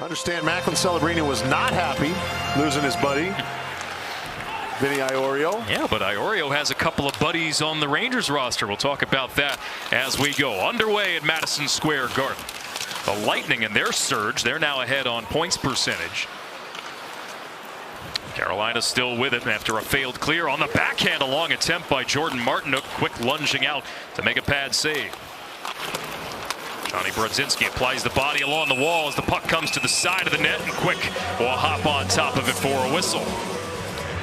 Understand Macklin Celebrini was not happy losing his buddy, Vinny Iorio. Yeah, but Iorio has a couple of buddies on the Rangers roster. We'll talk about that as we go. Underway at Madison Square Garden. The Lightning in their surge. They're now ahead on points percentage. Carolina still with it after a failed clear on the backhand. A long attempt by Jordan Martinook. Quick lunging out to make a pad save. Johnny Brodzinski applies the body along the wall as the puck comes to the side of the net, and Quick will hop on top of it for a whistle.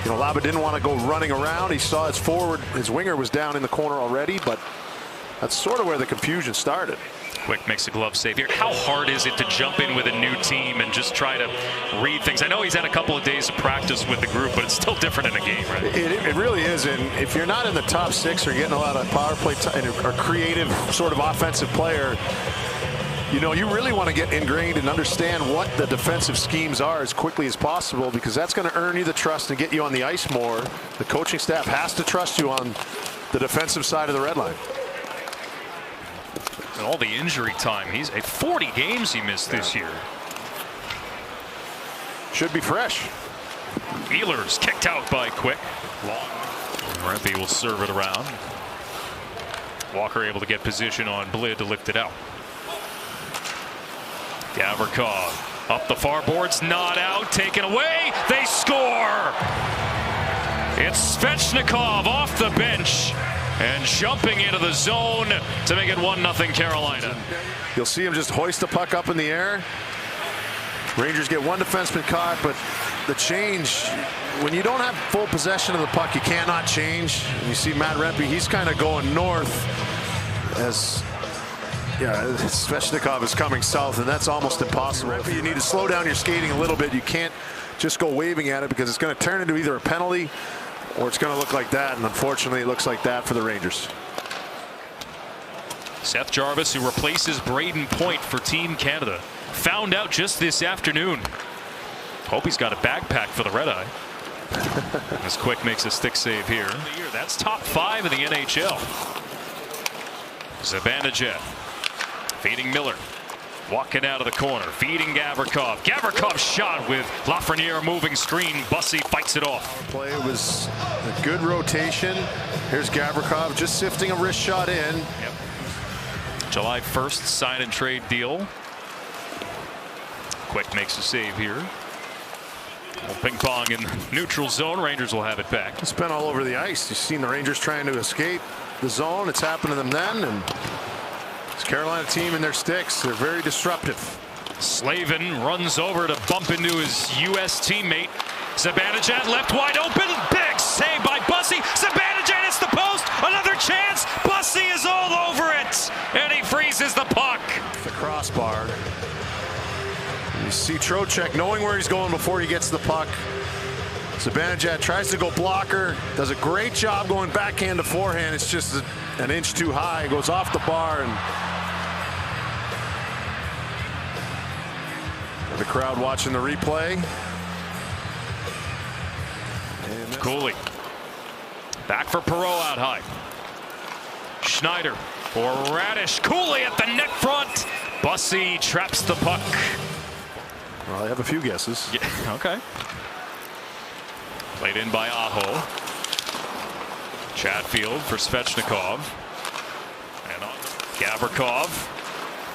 You know, Laba didn't want to go running around. He saw his forward, his winger was down in the corner already, but that's sort of where the confusion started. Quick makes a glove save here. How hard is it to jump in with a new team and just try to read things? I know he's had a couple of days of practice with the group, but it's still different in a game, right? It really is, and if you're not in the top six or getting a lot of power play or creative sort of offensive player, you know, you really want to get ingrained and understand what the defensive schemes are as quickly as possible, because that's going to earn you the trust and get you on the ice more. The coaching staff has to trust you on the defensive side of the red line. And all the injury time, he's at 40 games he missed this year. Should be fresh. Ehlers kicked out by Quick. Rempe will serve it around. Walker able to get position on Blid to lift it out. Gavrikov up the far boards, not out, taken away. They score. It's Svechnikov off the bench and jumping into the zone to make it 1-0 Carolina. You'll see him just hoist the puck up in the air. Rangers get one defenseman caught, but the change, when you don't have full possession of the puck, you cannot change. And you see Matt Rempe, he's kind of going north as Svechnikov is coming south, and that's almost impossible. Rempe, you need to slow down your skating a little bit. You can't just go waving at it, because it's going to turn into either a penalty or it's going to look like that, and unfortunately it looks like that for the Rangers. Seth Jarvis, who replaces Braden Point for Team Canada, found out just this afternoon. Hope he's got a backpack for the red eye. As Quick makes a stick save here. That's top 5 in the NHL. Zibanejad feeding Miller. Walking out of the corner, feeding Gavrikov. Gavrikov shot with Lafreniere moving screen. Bussi fights it off. Play was a good rotation. Here's Gavrikov just sifting a wrist shot in. Yep. July 1st sign and trade deal. Quick makes a save here. Ping pong in neutral zone. Rangers will have it back. It's been all over the ice. You've seen the Rangers trying to escape the zone. It's happened to them then, and this Carolina team and their sticks, they're very disruptive. Slavin runs over to bump into his U.S. teammate. Zibanejad left wide open. Big save by Bussi. Zibanejad hits the post. Another chance. Bussi is all over it, and he freezes the puck. The crossbar. You see Trocheck knowing where he's going before he gets the puck. Zibanejad tries to go blocker. Does a great job going backhand to forehand. It's just an inch too high. Goes off the bar, and the crowd watching the replay. Cooley back for Perreault out high. Schneider for Radish. Cooley at the net front. Bussi traps the puck. Well, I have a few guesses. Yeah, okay. Played in by Aho. Chatfield for Svechnikov. And on Gavrikov.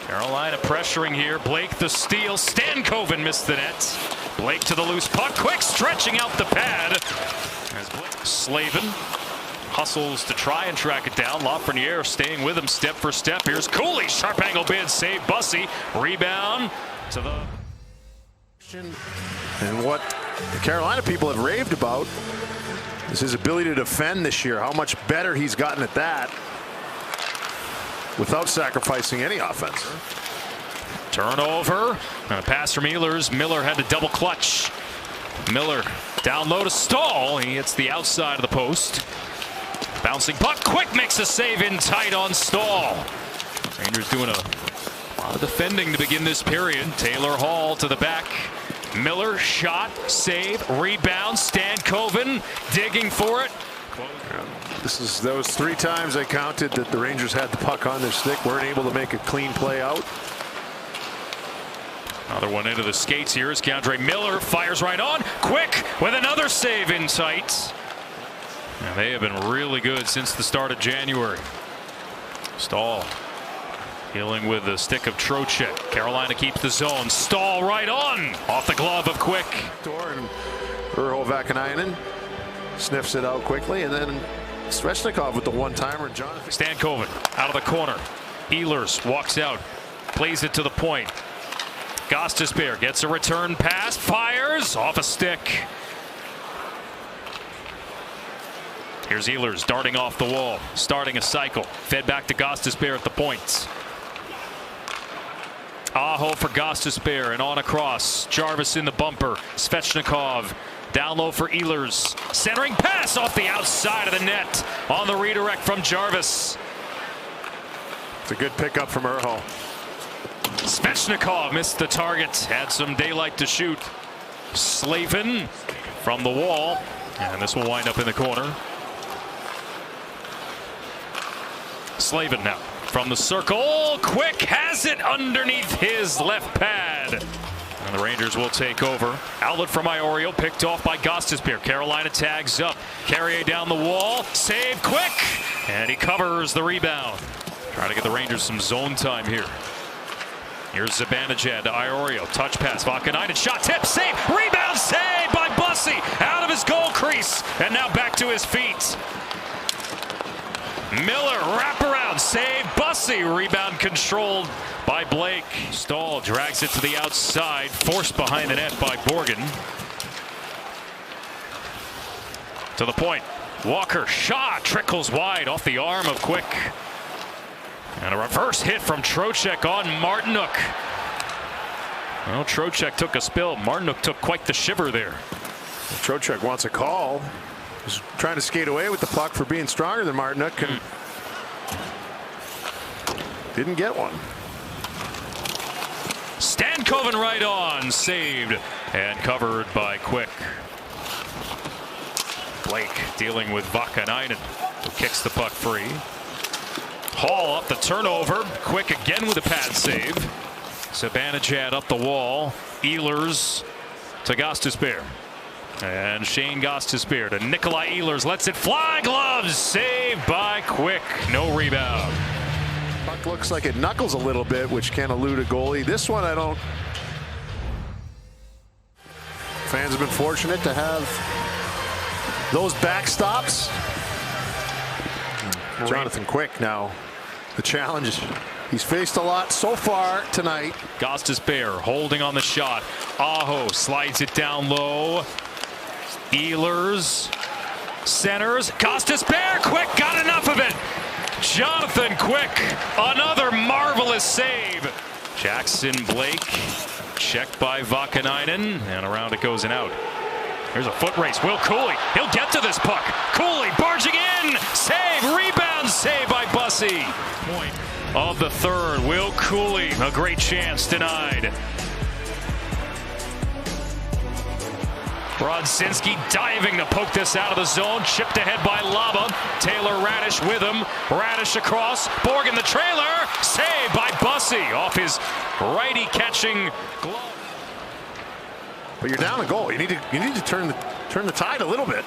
Carolina pressuring here. Blake the steal. Stankoven missed the net. Blake to the loose puck. Quick stretching out the pad. As Blake Slavin hustles to try and track it down. Lafreniere staying with him step for step. Here's Cooley. Sharp angle bid. Save Bussi. Rebound to the... And what the Carolina people have raved about is his ability to defend this year. How much better he's gotten at that without sacrificing any offense. Turnover. And a pass from Ehlers. Miller had to double clutch. Miller down low to Stahl. He hits the outside of the post. Bouncing puck. Quick makes a save in tight on Stahl. Rangers doing a lot of defending to begin this period. Taylor Hall to the back. Miller shot, save, rebound. Stankoven digging for it. This is those 3 times I counted that the Rangers had the puck on their stick, weren't able to make a clean play out. Another one into the skates here as Andrei Miller fires right on. Quick with another save in sight. And they have been really good since the start of January. Stahl dealing with the stick of Trocheck. Carolina keeps the zone. Stahl right on off the glove of Quick. And Urho Vakanainen sniffs it out quickly, and then Svechnikov with the one-timer. Jonathan Stankoven out of the corner. Ehlers walks out, plays it to the point. Gostisbehere gets a return pass, fires off a stick. Here's Ehlers darting off the wall, starting a cycle. Fed back to Gostisbehere at the points. Aho for Gostisbehere and on across. Jarvis in the bumper. Svechnikov down low for Ehlers. Centering pass off the outside of the net on the redirect from Jarvis. It's a good pickup from Urho. Svechnikov missed the target. Had some daylight to shoot. Slavin from the wall. And this will wind up in the corner. Slavin now from the circle. Quick has it underneath his left pad. And the Rangers will take over. Outlet from Iorio, picked off by Gostisbehere. Carolina tags up. Carrier down the wall. Save Quick. And he covers the rebound. Trying to get the Rangers some zone time here. Here's Zibanejad to Iorio. Touch pass. Vakanainen shot tip. Save. Rebound save by Bussi. Out of his goal crease. And now back to his feet. Miller wraparound save. Bussi. Rebound controlled by Blake. Stahl drags it to the outside. Forced behind the net by Borgen. To the point. Walker shot. Trickles wide off the arm of Quick. And a reverse hit from Trocheck on Martinook. Well, Trocheck took a spill. Martinook took quite the shiver there. Trocheck wants a call. He's trying to skate away with the puck for being stronger than Martinook, and didn't get one. Stankoven right on, saved and covered by Quick. Blake dealing with Vakanainen, who kicks the puck free. Hall up the turnover. Quick again with a pad save. Zibanejad up the wall. Ehlers to Gostisbehere. And Shane Gostisbehere to Nikolai Ehlers. Lets it fly. Gloves saved by Quick. No rebound. Puck looks like it knuckles a little bit, which can elude a goalie. This one I don't. Fans have been fortunate to have those backstops. Jonathan Quick now. The challenge. He's faced a lot so far tonight. Gostisbehere holding on the shot. Aho slides it down low. Ehlers centers. Gostisbehere. Quick got enough of it. Jonathan Quick. Another marvelous save. Jackson Blake. Checked by Vakanainen. And around it goes and out. Here's a foot race. Will Cooley. He'll get to this puck. Cooley barging in. Save. Rebound save by Bussi. Point of the third. Will Cooley. A great chance denied. Brodzinski diving to poke this out of the zone. Chipped ahead by Laba. Taylor Radish with him. Radish across. Borgen the trailer. Saved by Bussi off his righty catching glove. But you're down a goal. You need to turn the tide a little bit.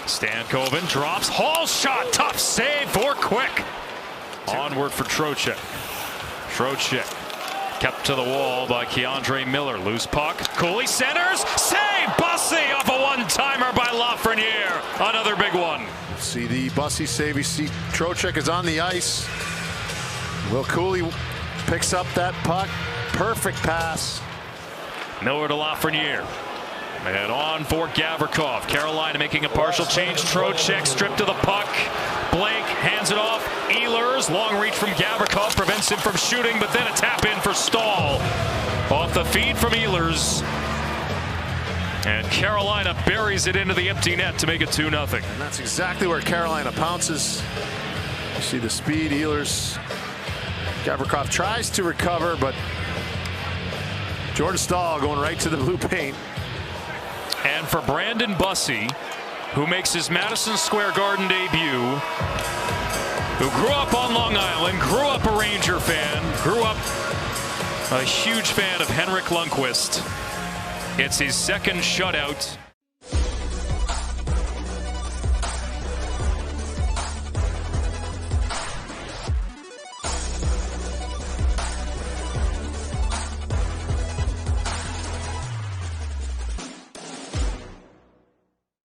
Stankoven drops. Hall's shot. Tough save for Quick. Onward for Trocheck. Trocheck kept to the wall by Keandre Miller. Loose puck. Cooley centers. Save. Bussi off a one-timer by Lafreniere. Another big one. See the Bussi save. You see Trocheck is on the ice. Will Cooley picks up that puck. Perfect pass. Miller to Lafreniere. And on for Gavrikov. Carolina making a partial change. Trocheck stripped to the puck. Blake hands it off. Ehlers, long reach from Gavrikov, prevents him from shooting, but then a tap in for Stahl. Off the feed from Ehlers. And Carolina buries it into the empty net to make it 2-0. And that's exactly where Carolina pounces. You see the speed. Ehlers. Gavrikov tries to recover, but Jordan Stahl going right to the blue paint. And for Brandon Bussi, who makes his Madison Square Garden debut, who grew up on Long Island, grew up a Ranger fan, grew up A huge fan of Henrik Lundqvist. It's his second shutout.